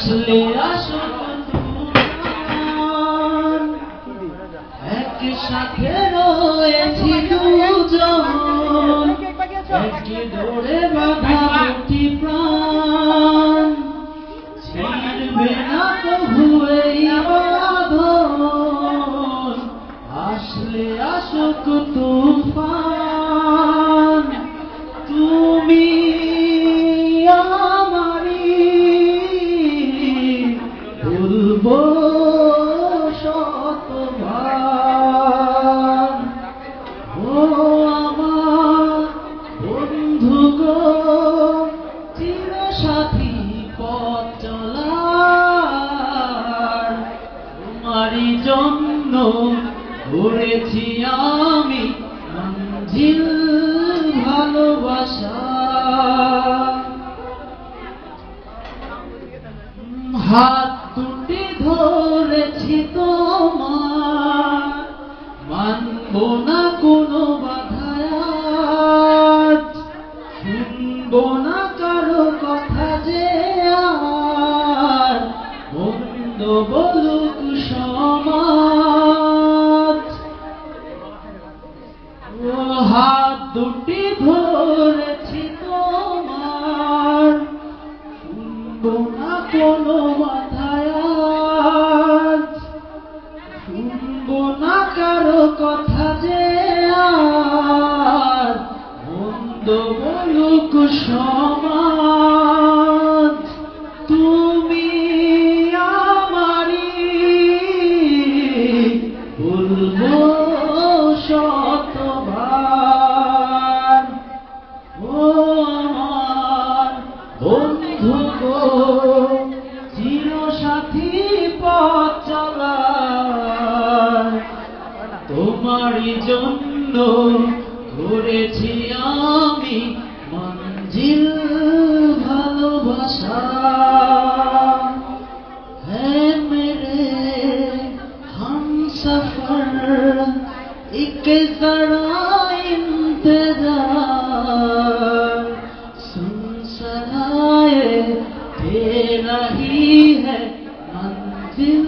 আসলে আসুক তুফান, একসাথে রয়েছি দুজন, একটি ডোরে বাঁধা দুটি প্রাণ, ছিড়বে না তবু এই বাঁধন। আসলে আসুক তুফান, তুমি আমারই, বলবো শতবার। ও আমার বন্ধু গো, চিরসাথী পথ চলার, তোমারই জন্য ঘুরেছি আমি মঞ্জিল ভালোবাসা। হাত দুটি ধরেছি তোমার, মানব না কোনো বাধায়াত, শুনব না কারো কথা যে আর, মন্দ বলুক সমাজ। ও হাত দুটি ধরেছি তোমার, শুনব না কোনো বাধায়াত, শুনব না কারো কথা যে আর, মন্দ বলুক সমাজ। তুমি আমারই, বলবো শতবার। ও আমার বন্ধু গো, চিরসাথী পথ চলার, তোমারই জন্য ঘুরেছি আমি মঞ্জিল ভালোবাসা। है मेरे हमसफर, एक जरा इंतजार, सुन सराए दे रही है मंजिल